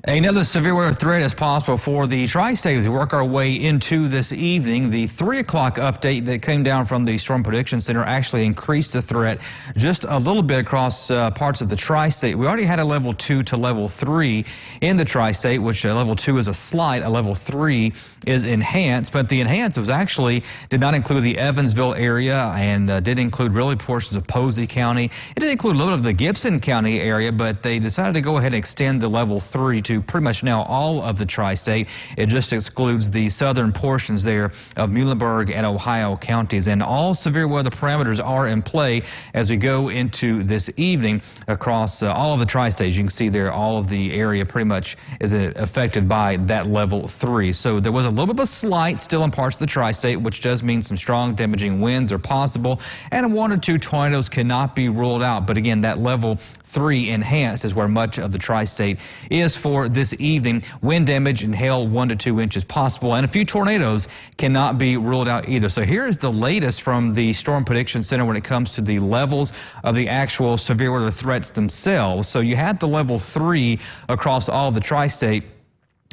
Another severe weather threat is possible for the tri-state as we work our way into this evening. The 3 o'clock update that came down from the Storm Prediction Center actually increased the threat just a little bit across parts of the tri-state. We already had a level 2 to level 3 in the tri-state, which level 2 is a slight, a level 3 is enhanced. But the enhanced was actually did not include the Evansville area and did include really portions of Posey County. It did include a little bit of the Gibson County area, but they decided to go ahead and extend the level 3 to pretty much now all of the tri-state. It just excludes the southern portions there of Muhlenberg and Ohio counties. And all severe weather parameters are in play as we go into this evening across all of the tri-states. You can see there all of the area pretty much is affected by that level 3. So there was a little bit of a slight still in parts of the tri-state, which does mean some strong damaging winds are possible, and 1 or 2 tornadoes cannot be ruled out. But again, that level 3 enhanced is where much of the tri-state is for this evening. Wind damage and hail 1 to 2 inches possible, and a few tornadoes cannot be ruled out either. So here is the latest from the Storm Prediction Center when it comes to the levels of the actual severe weather threats themselves. So you had the level 3 across all of the tri-state,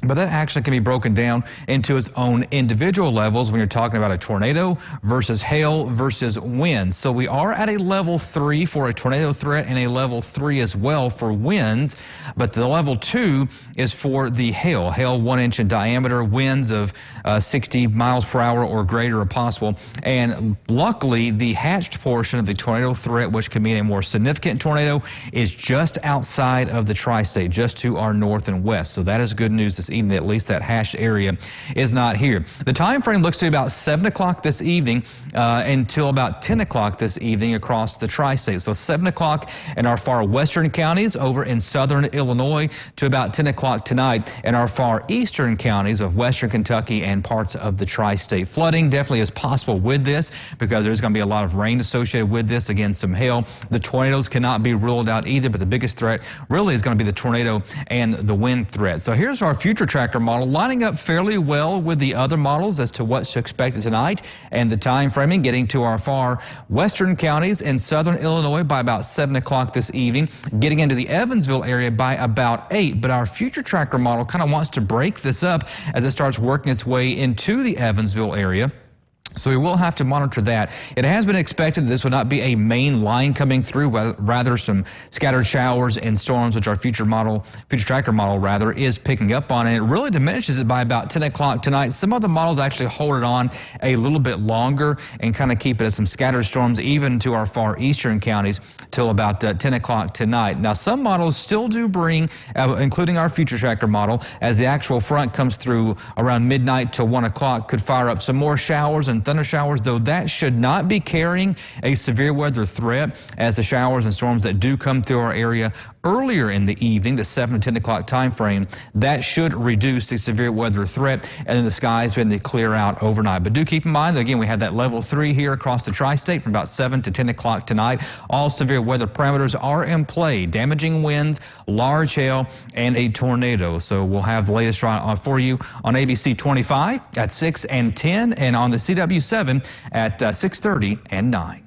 but that actually can be broken down into its own individual levels when you're talking about a tornado versus hail versus winds. So we are at a level 3 for a tornado threat and a level 3 as well for winds. But the level 2 is for the hail. Hail 1 inch in diameter, winds of 60 miles per hour or greater are possible. And luckily, the hatched portion of the tornado threat, which can mean a more significant tornado, is just outside of the tri-state, just to our north and west. So that is good news this evening. At least that hatched area is not here. The time frame looks to be about 7 o'clock this evening until about 10 o'clock this evening across the tri-state. So 7 o'clock in our far western counties over in southern Illinois to about 10 o'clock tonight in our far eastern counties of western Kentucky and parts of the tri-state. Flooding definitely is possible with this because there's going to be a lot of rain associated with this. Again, some hail. The tornadoes cannot be ruled out either, but the biggest threat really is going to be the tornado and the wind threat. So here's our future tracker model lining up fairly well with the other models as to what to expect tonight and the time framing, getting to our far western counties in southern Illinois by about 7 o'clock this evening, getting into the Evansville area by about 8. But our future tracker model kind of wants to break this up as it starts working its way into the Evansville area. So we will have to monitor that. It has been expected that this would not be a main line coming through, rather some scattered showers and storms, which our future tracker model rather is picking up on, and it really diminishes it by about 10 o'clock tonight. Some of the models actually hold it on a little bit longer and kind of keep it as some scattered storms even to our far eastern counties till about 10 o'clock tonight. Now some models still do bring, including our future tracker model, as the actual front comes through around midnight to 1 o'clock, could fire up some more showers and thunder showers, though that should not be carrying a severe weather threat, as the showers and storms that do come through our area earlier in the evening, the 7 to 10 o'clock time frame, that should reduce the severe weather threat, and then the skies begin to clear out overnight. But do keep in mind that, again, we have that level 3 here across the tri-state from about 7 to 10 o'clock tonight. All severe weather parameters are in play: damaging winds, large hail, and a tornado. So we'll have the latest for you on ABC 25 at 6 and 10, and on the CW7 at 6:30 and 9.